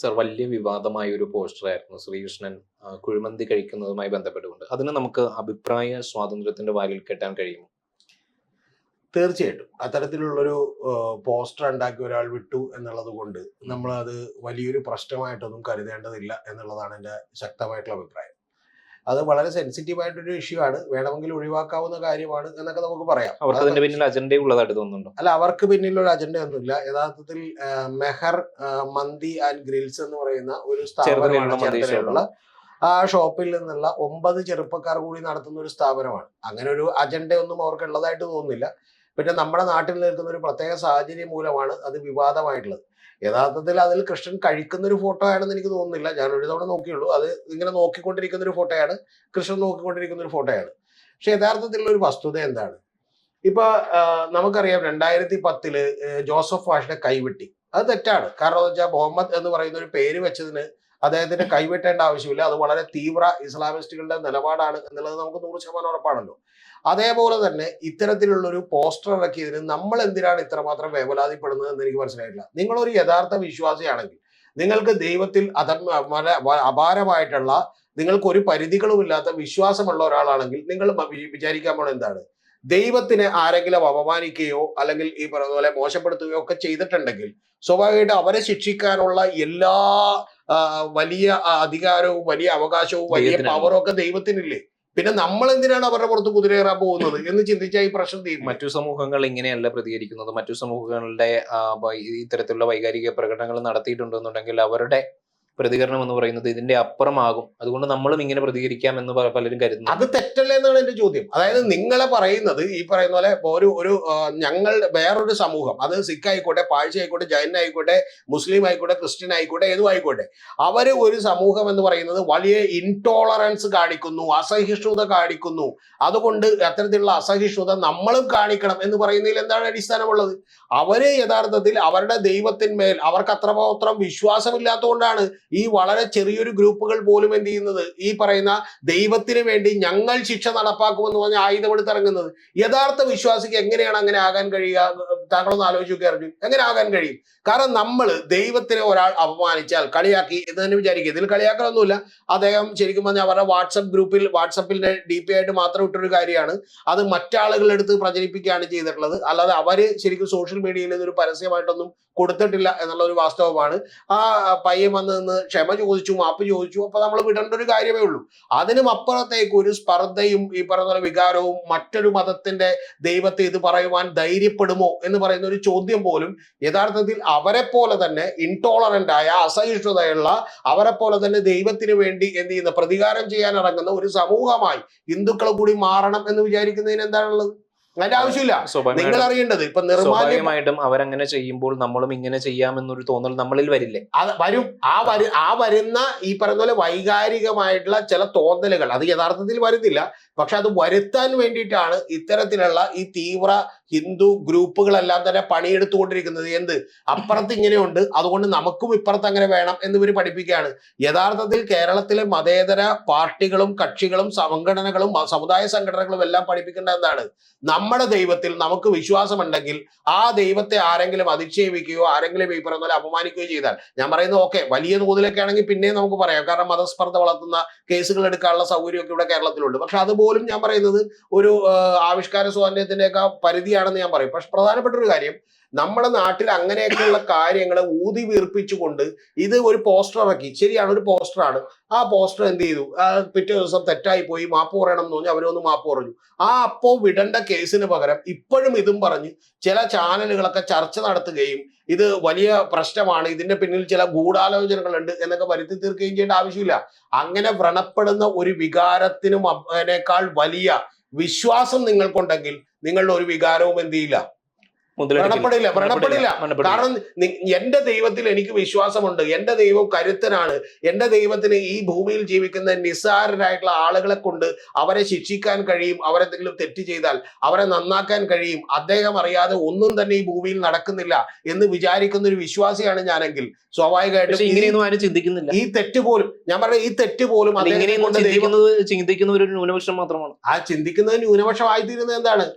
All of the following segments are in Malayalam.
സർ, വലിയ വിവാദമായ ഒരു പോസ്റ്ററായിരുന്നു ശ്രീകൃഷ്ണൻ കുഴിമന്തി കഴിക്കുന്നതുമായി ബന്ധപ്പെട്ടുകൊണ്ട്. അതിന് നമുക്ക് അഭിപ്രായ സ്വാതന്ത്ര്യത്തിന്റെ വാലിൽ കെട്ടാൻ കഴിയുമോ? തീർച്ചയായിട്ടും അത്തരത്തിലുള്ളൊരു പോസ്റ്റർ ഉണ്ടാക്കി ഒരാൾ വിട്ടു എന്നുള്ളത് കൊണ്ട് നമ്മളത് വലിയൊരു പ്രശ്നമായിട്ടൊന്നും കരുതേണ്ടതില്ല എന്നുള്ളതാണ് എൻ്റെ ശക്തമായിട്ടുള്ള അഭിപ്രായം. അത് വളരെ സെൻസിറ്റീവ് ആയിട്ടൊരു ഇഷ്യൂ ആണ്, വേണമെങ്കിൽ ഒഴിവാക്കാവുന്ന കാര്യമാണ് എന്നൊക്കെ നമുക്ക് പറയാം. അവർക്ക് അതിന്റെ പിന്നിൽ അജണ്ട ഉള്ളതായിട്ട് തോന്നുന്നുണ്ടോ? അല്ല, അവർക്ക് പിന്നിൽ ഒരു അജണ്ട ഒന്നുമില്ല. യഥാർത്ഥത്തിൽ മെഹർ മന്തി ആൻഡ് ഗ്രിൽസ് എന്ന് പറയുന്ന ഒരു സ്ഥാപനമാണ് ചേർത്തലയിലുള്ള. ആ ഷോപ്പിൽ നിന്നുള്ള 9 ചെറുപ്പക്കാർ കൂടി നടത്തുന്ന ഒരു സ്ഥാപനമാണ്. അങ്ങനെ ഒരു അജണ്ടയൊന്നും അവർക്ക് ഉള്ളതായിട്ട് തോന്നുന്നില്ല. പിന്നെ നമ്മുടെ നാട്ടിൽ നിൽക്കുന്ന ഒരു പ്രത്യേക സാഹചര്യം മൂലമാണ് അത് വിവാദമായിട്ടുള്ളത്. യഥാർത്ഥത്തിൽ അതിൽ കൃഷ്ണൻ കഴിക്കുന്ന ഒരു ഫോട്ടോ ആണെന്ന് എനിക്ക് തോന്നുന്നില്ല. ഞാൻ ഒരു തവണ നോക്കിയുള്ളൂ. അത് ഇങ്ങനെ നോക്കിക്കൊണ്ടിരിക്കുന്ന ഒരു ഫോട്ടോയാണ്, കൃഷ്ണൻ നോക്കിക്കൊണ്ടിരിക്കുന്ന ഒരു ഫോട്ടോയാണ്. പക്ഷെ യഥാർത്ഥത്തിലുള്ള ഒരു വസ്തുത എന്താണ്? ഇപ്പൊ നമുക്കറിയാം 2010 ജോസഫ് വാഷിനെ കൈവെട്ടി. അത് തെറ്റാണ്. കാരണം എന്ന് വെച്ചാൽ മുഹമ്മദ് എന്ന് പറയുന്ന ഒരു പേര് വെച്ചതിന് അദ്ദേഹത്തിന് കൈവെട്ടേണ്ട ആവശ്യമില്ല. അത് വളരെ തീവ്ര ഇസ്ലാമിസ്റ്റുകളുടെ നിലപാടാണ് എന്നുള്ളത് നമുക്ക് 100% ഉറപ്പാണല്ലോ. അതേപോലെ തന്നെ ഇത്തരത്തിലുള്ള ഒരു പോസ്റ്റർ ഇറക്കിയതിന് നമ്മൾ എന്തിനാണ് ഇത്രമാത്രം വേവലാതിപ്പെടുന്നത് എന്ന് എനിക്ക് മനസ്സിലായിട്ടില്ല. നിങ്ങളൊരു യഥാർത്ഥ വിശ്വാസിയാണെങ്കിൽ, നിങ്ങൾക്ക് ദൈവത്തിൽ അപാരമായിട്ടുള്ള, നിങ്ങൾക്ക് ഒരു പരിധികളുമില്ലാത്ത വിശ്വാസമുള്ള ഒരാളാണെങ്കിൽ, നിങ്ങൾ വിചാരിക്കാൻ പോണ എന്താണ്? ദൈവത്തിനെ ആരെങ്കിലും അപമാനിക്കുകയോ അല്ലെങ്കിൽ ഈ പറഞ്ഞ പോലെ മോശപ്പെടുത്തുകയോ ഒക്കെ ചെയ്തിട്ടുണ്ടെങ്കിൽ സ്വാഭാവികമായിട്ട് അവരെ ശിക്ഷിക്കാനുള്ള എല്ലാ വലിയ അധികാരവും വലിയ അവകാശവും വലിയ പവറും ഒക്കെ ദൈവത്തിനില്ലേ? പിന്നെ നമ്മൾ എന്തിനാണ് അവരുടെ പുറത്ത് കുതിരയേറാൻ പോകുന്നത് എന്ന് ചിന്തിച്ചാൽ ഈ പ്രശ്നം തീരും. മറ്റു സമൂഹങ്ങൾ ഇങ്ങനെയല്ല പ്രതികരിക്കുന്നത്. മറ്റു സമൂഹങ്ങളുടെ ഇത്തരത്തിലുള്ള വൈകാരിക പ്രകടനങ്ങൾ നടത്തിയിട്ടുണ്ടെന്നുണ്ടെങ്കിൽ അവരുടെ പ്രതികരണം എന്ന് പറയുന്നത് ഇതിന്റെ അപ്പുറമാകും. അതുകൊണ്ട് നമ്മളും ഇങ്ങനെ പ്രതികരിക്കാം എന്ന് പലരും കരുതുന്നു. അത് തെറ്റല്ലേ എന്നാണ് എന്റെ ചോദ്യം. അതായത് നിങ്ങളെ പറയുന്നത് ഈ പറയുന്ന പോലെ ഒരു ഞങ്ങളുടെ വേറൊരു സമൂഹം, അത് സിഖ് ആയിക്കോട്ടെ, പാഴ്ച ആയിക്കോട്ടെ, ജൈൻ ആയിക്കോട്ടെ, മുസ്ലിം ആയിക്കോട്ടെ, ക്രിസ്ത്യൻ ആയിക്കോട്ടെ, ഏതും ആയിക്കോട്ടെ, അവര് ഒരു സമൂഹം എന്ന് പറയുന്നത് വലിയ ഇൻടോളറൻസ് കാണിക്കുന്നു, അസഹിഷ്ണുത കാണിക്കുന്നു. അതുകൊണ്ട് അത്തരത്തിലുള്ള അസഹിഷ്ണുത നമ്മളും കാണിക്കണം എന്ന് പറയുന്നതിൽ എന്താണ് അടിസ്ഥാനമുള്ളത്? അവര് യഥാർത്ഥത്തിൽ അവരുടെ ദൈവത്തിന്മേൽ അവർക്ക് അത്രമാത്രം വിശ്വാസമില്ലാത്തതുകൊണ്ടാണ് ഈ വളരെ ചെറിയൊരു ഗ്രൂപ്പുകൾ പോലും എന്ത് ചെയ്യുന്നത്, ഈ പറയുന്ന ദൈവത്തിന് വേണ്ടി ഞങ്ങൾ ശിക്ഷ നടപ്പാക്കുമെന്ന് പറഞ്ഞ ആയുധമെടുത്തിറങ്ങുന്നത്. യഥാർത്ഥ വിശ്വാസിക്ക് എങ്ങനെയാണ് അങ്ങനെ ആകാൻ കഴിയുക? താങ്കളൊന്ന് ആലോചിക്കുകയായിരുന്നു, എങ്ങനെ ആകാൻ കഴിയും? കാരണം നമ്മൾ ദൈവത്തിനെ ഒരാൾ അപമാനിച്ചാൽ, കളിയാക്കി എന്ന് തന്നെ വിചാരിക്കുക. ഇതിൽ കളിയാക്കലൊന്നുമില്ല. അദ്ദേഹം ശരിക്കും പറഞ്ഞാൽ അവരുടെ വാട്സപ്പിന്റെ DP ആയിട്ട് മാത്രം ഇട്ടൊരു കാര്യമാണ്. അത് മറ്റാളുകളെടുത്ത് പ്രചരിപ്പിക്കുകയാണ് ചെയ്തിട്ടുള്ളത്. അല്ലാതെ അവര് ശരിക്കും സോഷ്യൽ മീഡിയയിൽ ഇതൊരു പരസ്യമായിട്ടൊന്നും കൊടുത്തിട്ടില്ല എന്നുള്ള ഒരു വാസ്തവമാണ്. ആ പയ്യൻ വന്ന് നിന്ന് ക്ഷമ ചോദിച്ചു, മാപ്പ് ചോദിച്ചു. അപ്പൊ നമ്മൾ വിടേണ്ട ഒരു കാര്യമേ ഉള്ളൂ. അതിനും അപ്പുറത്തേക്ക് ഒരു സ്പർദ്ധയും ഈ പറയുന്ന വികാരവും മറ്റൊരു മതത്തിന്റെ ദൈവത്തെ ഇത് പറയുവാൻ ധൈര്യപ്പെടുമോ എന്ന് പറയുന്ന ഒരു ചോദ്യം പോലും യഥാർത്ഥത്തിൽ അവരെ പോലെ തന്നെ ഇൻടോളറന്റ് ആയ, അസഹിഷ്ണുതയുള്ള, അവരെ പോലെ തന്നെ ദൈവത്തിന് വേണ്ടി എന്ത് ചെയ്യുന്ന, പ്രതികാരം ചെയ്യാൻ ഇറങ്ങുന്ന ഒരു സമൂഹമായി ഹിന്ദുക്കൾ കൂടി മാറണം എന്ന് വിചാരിക്കുന്നതിന് എന്താണുള്ളത്? അതിന്റെ ആവശ്യമില്ല. നിങ്ങൾ അറിയേണ്ടത് ഇപ്പൊ നിർമ്മാണമായിട്ടും അവരങ്ങനെ ചെയ്യുമ്പോൾ നമ്മളും ഇങ്ങനെ ചെയ്യാമെന്നൊരു തോന്നൽ നമ്മളിൽ വരില്ലേ? അത് വരും. ആ വരുന്ന ഈ പറയുന്ന പോലെ വൈകാരികമായിട്ടുള്ള ചില തോന്നലുകൾ അത് യഥാർത്ഥത്തിൽ വരുന്നില്ല. പക്ഷെ അത് വരുത്താൻ വേണ്ടിയിട്ടാണ് ഇത്തരത്തിലുള്ള ഈ തീവ്ര ഹിന്ദു ഗ്രൂപ്പുകളെല്ലാം തന്നെ പണിയെടുത്തുകൊണ്ടിരിക്കുന്നത്. എന്ത് അപ്പുറത്ത് ഇങ്ങനെയുണ്ട്, അതുകൊണ്ട് നമുക്കും ഇപ്പുറത്ത് അങ്ങനെ വേണം എന്നിവർ പഠിപ്പിക്കുകയാണ്. യഥാർത്ഥത്തിൽ കേരളത്തിലെ മതേതര പാർട്ടികളും കക്ഷികളും സംഘടനകളും സമുദായ സംഘടനകളും എല്ലാം പഠിപ്പിക്കേണ്ട എന്താണ്? നമ്മുടെ ദൈവത്തിൽ നമുക്ക് വിശ്വാസമുണ്ടെങ്കിൽ ആ ദൈവത്തെ ആരെങ്കിലും അധിക്ഷേപിക്കുകയോ ആരെങ്കിലും ഈ പറയുന്ന പോലെ അപമാനിക്കുകയോ ചെയ്താൽ, ഞാൻ പറയുന്നത് ഓക്കെ, വലിയ തോതിലൊക്കെ ആണെങ്കിൽ പിന്നെ നമുക്ക് പറയാം. കാരണം മതസ്പർദ്ധ വളർത്തുന്ന കേസുകൾ എടുക്കാനുള്ള സൗകര്യമൊക്കെ ഇവിടെ കേരളത്തിലുണ്ട്. പക്ഷെ അതുപോലും ഞാൻ പറയുന്നത് ഒരു ആവിഷ്കാര സ്വാതന്ത്ര്യത്തിന്റെയൊക്കെ പരിധിയാണെന്ന് ഞാൻ പറയും. പക്ഷെ പ്രധാനപ്പെട്ട ഒരു കാര്യം, നമ്മുടെ നാട്ടിൽ അങ്ങനെയൊക്കെയുള്ള കാര്യങ്ങളെ ഊതി വീർപ്പിച്ചുകൊണ്ട് ഇത് ഒരു പോസ്റ്റർ ഇറക്കി. ശരിയാണ്, ഒരു പോസ്റ്ററാണ്. ആ പോസ്റ്റർ എന്ത് ചെയ്തു? പിറ്റേ ദിവസം തെറ്റായി പോയി, മാപ്പ് പറയണം എന്ന് പറഞ്ഞ് അവരൊന്ന് മാപ്പ് പറഞ്ഞു. അപ്പോ വിടേണ്ട കേസിന് പകരം ഇപ്പോഴും ഇതും പറഞ്ഞ് ചില ചാനലുകളൊക്കെ ചർച്ച നടത്തുകയും ഇത് വലിയ പ്രശ്നമാണ്, ഇതിന്റെ പിന്നിൽ ചില ഗൂഢാലോചനകളുണ്ട് എന്നൊക്കെ വരുത്തി തീർക്കുകയും ചെയ്യേണ്ട ആവശ്യമില്ല. അങ്ങനെ വ്രണപ്പെടുന്ന ഒരു വികാരത്തിനും അതിനേക്കാൾ വലിയ വിശ്വാസം നിങ്ങൾക്കുണ്ടെങ്കിൽ നിങ്ങളുടെ ഒരു വികാരവും എന്ത് ചെയ്യില്ല, വ്രണപ്പെടില്ല. കാരണം എന്റെ ദൈവത്തിൽ എനിക്ക് വിശ്വാസമുണ്ട്, എന്റെ ദൈവം കരുത്തനാണ്, എന്റെ ദൈവത്തിന് ഈ ഭൂമിയിൽ ജീവിക്കുന്ന നിസ്സാരരായിട്ടുള്ള ആളുകളെ കൊണ്ട് അവരെ ശിക്ഷിക്കാൻ കഴിയും, അവരെന്തെങ്കിലും തെറ്റ് ചെയ്താൽ അവരെ നന്നാക്കാൻ കഴിയും, അദ്ദേഹം അറിയാതെ ഒന്നും തന്നെ ഈ ഭൂമിയിൽ നടക്കുന്നില്ല എന്ന് വിചാരിക്കുന്ന ഒരു വിശ്വാസിയാണ് ഞാനെങ്കിൽ സ്വാഭാവികമായിട്ടും ഇങ്ങനെയൊന്നും ആരും ചിന്തിക്കുന്നില്ല. ഈ തെറ്റ് പോലും, ഞാൻ പറഞ്ഞ ഈ തെറ്റ് പോലും ചിന്തിക്കുന്ന ഒരു ന്യൂനപക്ഷം മാത്രമാണ്. ആ ചിന്തിക്കുന്നത് ന്യൂനപക്ഷമായിത്തീരുന്നത് എന്താണ്?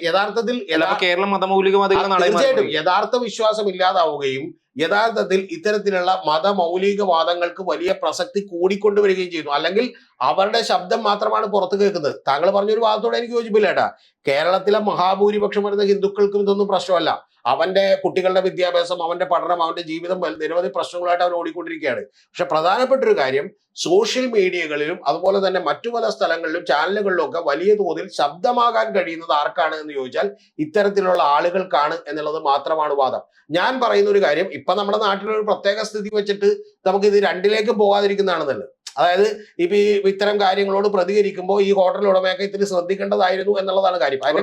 യഥാർത്ഥത്തിൽ കേരളം മതമൗലികവാദികളുടെ തീർച്ചയായിട്ടും യഥാർത്ഥ വിശ്വാസം ഇല്ലാതാവുകയും യഥാർത്ഥത്തിൽ ഇത്തരത്തിലുള്ള മതമൗലികവാദങ്ങൾക്ക് വലിയ പ്രസക്തി കൂടിക്കൊണ്ടുവരികയും ചെയ്യുന്നു. അല്ലെങ്കിൽ അവരുടെ ശബ്ദം മാത്രമാണ് പുറത്തു കേൾക്കുന്നത്. താങ്കൾ പറഞ്ഞൊരു വാദത്തോടെ എനിക്ക് യോജിപ്പില്ല ഏട്ടാ. കേരളത്തിലെ മഹാഭൂരിപക്ഷം വരുന്ന ഹിന്ദുക്കൾക്കും ഇതൊന്നും പ്രശ്നമല്ല. അവന്റെ കുട്ടികളുടെ വിദ്യാഭ്യാസം, അവന്റെ പഠനം, അവന്റെ ജീവിതം നിരവധി പ്രശ്നങ്ങളായിട്ട് അവൻ ഓടിക്കൊണ്ടിരിക്കുകയാണ്. പക്ഷെ പ്രധാനപ്പെട്ട ഒരു കാര്യം, സോഷ്യൽ മീഡിയകളിലും അതുപോലെ തന്നെ മറ്റു പല സ്ഥലങ്ങളിലും ചാനലുകളിലും ഒക്കെ വലിയ തോതിൽ ശബ്ദമാകാൻ കഴിയുന്നത് ആർക്കാണ് എന്ന് ചോദിച്ചാൽ ഇത്തരത്തിലുള്ള ആളുകൾക്കാണ് എന്നുള്ളത് മാത്രമാണ് വാദം. ഞാൻ പറയുന്ന ഒരു കാര്യം, ഇപ്പൊ നമ്മുടെ നാട്ടിലൊരു പ്രത്യേക സ്ഥിതി വെച്ചിട്ട് നമുക്ക് ഇത് രണ്ടിലേക്ക് പോകാതിരിക്കുന്നതാണ് നല്ലത്. അതായത് ഇപ്പൊ ഈ ഇത്തരം കാര്യങ്ങളോട് പ്രതികരിക്കുമ്പോൾ ഈ ഹോട്ടൽ ഉടമയൊക്കെ ഇത്തിരി ശ്രദ്ധിക്കേണ്ടതായിരുന്നു എന്നുള്ളതാണ് കാര്യം. അതിന്റെ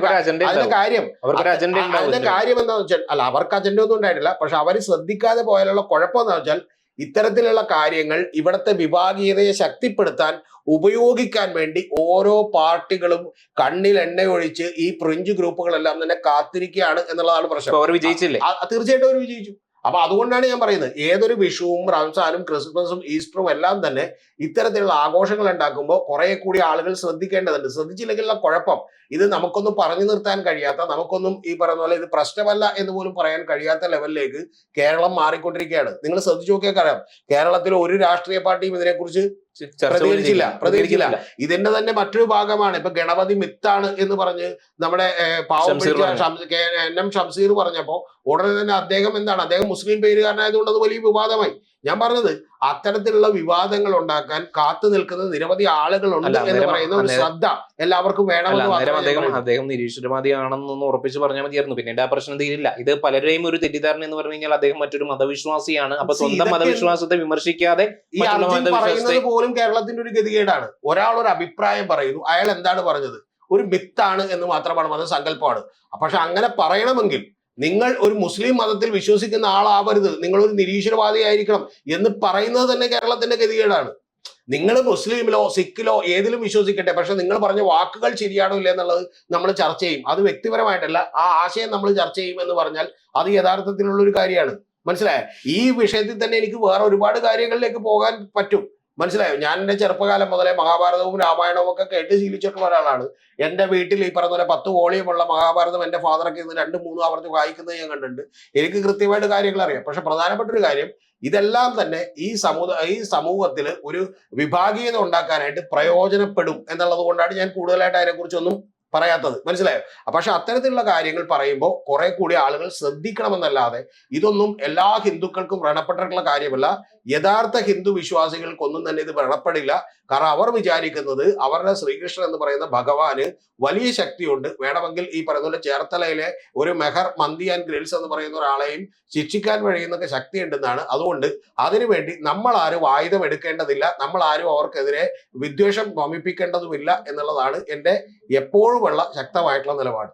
കാര്യം എന്താണെന്ന് വെച്ചാൽ, അല്ല അവർക്ക് അജണ്ട ഒന്നും ഉണ്ടായിട്ടില്ല, പക്ഷെ അവർ ശ്രദ്ധിക്കാതെ പോയാലുള്ള കുഴപ്പം എന്താണെന്ന് വെച്ചാൽ ഇത്തരത്തിലുള്ള കാര്യങ്ങൾ ഇവിടുത്തെ വിഭാഗീയതയെ ശക്തിപ്പെടുത്താൻ ഉപയോഗിക്കാൻ വേണ്ടി ഓരോ പാർട്ടികളും കണ്ണിൽ എണ്ണയൊഴിച്ച് ഈ ഫ്രഞ്ച് ഗ്രൂപ്പുകളെല്ലാം തന്നെ കാത്തിരിക്കുകയാണ് എന്നുള്ളതാണ് പ്രശ്നം. തീർച്ചയായിട്ടും അവർ വിജയിച്ചു. അപ്പൊ അതുകൊണ്ടാണ് ഞാൻ പറയുന്നത്, ഏതൊരു വിഷുവും റംസാനും ക്രിസ്മസും ഈസ്റ്ററും എല്ലാം തന്നെ ഇത്തരത്തിലുള്ള ആഘോഷങ്ങൾ ഉണ്ടാക്കുമ്പോൾ കുറെ കൂടി ആളുകൾ ശ്രദ്ധിക്കേണ്ടതുണ്ട്. ശ്രദ്ധിച്ചില്ലെങ്കിലുള്ള കുഴപ്പം, ഇത് നമുക്കൊന്നും പറഞ്ഞു നിർത്താൻ കഴിയാത്ത, നമുക്കൊന്നും ഈ പറയുന്ന പോലെ ഇത് പ്രശ്നമല്ല എന്ന് പോലും പറയാൻ കഴിയാത്ത ലെവലിലേക്ക് കേരളം മാറിക്കൊണ്ടിരിക്കുകയാണ്. നിങ്ങൾ ശ്രദ്ധിച്ചു നോക്കിയാൽ അറിയാം, കേരളത്തിൽ ഒരു രാഷ്ട്രീയ പാർട്ടിയും ഇതിനെക്കുറിച്ച് പ്രതികരിച്ചില്ല. ഇതിന്റെ തന്നെ മറ്റൊരു ഭാഗമാണ് ഇപ്പൊ ഗണപതി മിത്താണ് എന്ന് പറഞ്ഞ് നമ്മുടെ പാവം എൻ എം ഷംസീർ പറഞ്ഞപ്പോ ഉടനെ തന്നെ അദ്ദേഹം മുസ്ലിം പേരുകാരനായതുകൊണ്ട് അത് വലിയ വിവാദമായി. ഞാൻ പറഞ്ഞത്, അത്തരത്തിലുള്ള വിവാദങ്ങൾ ഉണ്ടാക്കാൻ കാത്തു നിൽക്കുന്ന നിരവധി ആളുകളുണ്ട് എന്ന് പറയുന്ന ഒരു ശ്രദ്ധ എല്ലാവർക്കും വേണമെന്ന്. അദ്ദേഹം നിരീശ്വരവാദിയാണെന്നൊന്ന് ഉറപ്പിച്ച് പറഞ്ഞാൽ മതിയായിരുന്നു, പിന്നീട് ആ പ്രശ്നം തീരില്ല. ഇത് പലരെയും ഒരു തെറ്റിദ്ധാരണ എന്ന് പറഞ്ഞു കഴിഞ്ഞാൽ അദ്ദേഹം മറ്റൊരു മതവിശ്വാസിയാണ്. അപ്പൊ സ്വന്തം മതവിശ്വാസത്തെ വിമർശിക്കാതെ ഈ പറയുന്നത് പോലും കേരളത്തിന്റെ ഒരു ഗതികേടാണ്. ഒരാൾ ഒരു അഭിപ്രായം പറയുന്നു, അയാൾ എന്താണ് പറഞ്ഞത്? ഒരു മിത്താണ് എന്ന് മാത്രമാണ്, മതസങ്കല്പമാണ്. പക്ഷെ അങ്ങനെ പറയണമെങ്കിൽ നിങ്ങൾ ഒരു മുസ്ലിം മതത്തിൽ വിശ്വസിക്കുന്ന ആളാവരുത്, നിങ്ങൾ ഒരു നിരീശ്വരവാദിയായിരിക്കണം എന്ന് പറയുന്നത് തന്നെ കേരളത്തിന്റെ ഗതികേടാണ്. നിങ്ങൾ മുസ്ലിമിലോ സിഖിലോ ഏതിലും വിശ്വസിക്കട്ടെ, പക്ഷെ നിങ്ങൾ പറഞ്ഞ വാക്കുകൾ ശരിയാണോ ഇല്ല എന്നുള്ളത് നമ്മൾ ചർച്ച ചെയ്യും. അത് വ്യക്തിപരമായിട്ടല്ല, ആ ആശയം നമ്മൾ ചർച്ച ചെയ്യും എന്ന് പറഞ്ഞാൽ അത് യഥാർത്ഥത്തിലുള്ള ഒരു കാര്യമാണ്. മനസ്സിലായോ? ഈ വിഷയത്തിൽ തന്നെ എനിക്ക് വേറെ ഒരുപാട് കാര്യങ്ങളിലേക്ക് പോകാൻ പറ്റും. മനസ്സിലായോ? ഞാൻ എൻ്റെ ചെറുപ്പകാലം മുതലേ മഹാഭാരതവും രാമായണവും ഒക്കെ കേട്ട് ശീലിച്ചിട്ടുള്ള ഒരാളാണ്. എൻ്റെ വീട്ടിൽ ഈ പറഞ്ഞ പോലെ 10 വോളിയമുള്ള മഹാഭാരതം എൻ്റെ ഫാദറൊക്കെ ഇന്ന് 2-3 ആവർത്തി വായിക്കുന്നത് ഞാൻ കണ്ടിട്ടുണ്ട്. എനിക്ക് കൃത്യമായിട്ട് കാര്യങ്ങൾ അറിയാം. പക്ഷെ പ്രധാനപ്പെട്ട ഒരു കാര്യം, ഇതെല്ലാം തന്നെ ഈ സമൂഹത്തിൽ ഒരു വിഭാഗീയത ഉണ്ടാക്കാനായിട്ട് പ്രയോജനപ്പെടും എന്നുള്ളത് കൊണ്ടാണ് ഞാൻ കൂടുതലായിട്ട് അതിനെക്കുറിച്ചൊന്നും പറയാത്തത്. മനസ്സിലായോ? പക്ഷെ അത്തരത്തിലുള്ള കാര്യങ്ങൾ പറയുമ്പോൾ കുറെ കൂടി ആളുകൾ ശ്രദ്ധിക്കണമെന്നല്ലാതെ ഇതൊന്നും എല്ലാ ഹിന്ദുക്കൾക്കും വ്രണപ്പെട്ടിട്ടുള്ള കാര്യമല്ല. യഥാർത്ഥ ഹിന്ദു വിശ്വാസികൾക്കൊന്നും തന്നെ ഇത് വ്രണപ്പെടില്ല. കാരണം അവർ വിചാരിക്കുന്നത് അവരുടെ ശ്രീകൃഷ്ണൻ എന്ന് പറയുന്ന ഭഗവാന് വലിയ ശക്തിയുണ്ട്. വേണമെങ്കിൽ ഈ പറയുന്ന ചേർത്തലയിലെ ഒരു മെഹർ മന്തി ആൻഡ് ഗ്രിൽസ് എന്ന് പറയുന്ന ഒരാളെയും ശിക്ഷിക്കാൻ കഴിയുന്നൊക്കെ ശക്തി ഉണ്ടെന്നാണ്. അതുകൊണ്ട് അതിനുവേണ്ടി നമ്മൾ ആരും ആയുധം എടുക്കേണ്ടതില്ല, നമ്മൾ ആരും അവർക്കെതിരെ വിദ്വേഷം വമിപ്പിക്കേണ്ടതുമില്ല എന്നുള്ളതാണ് എൻ്റെ എപ്പോഴുമുള്ള ശക്തമായിട്ടുള്ള നിലപാട്.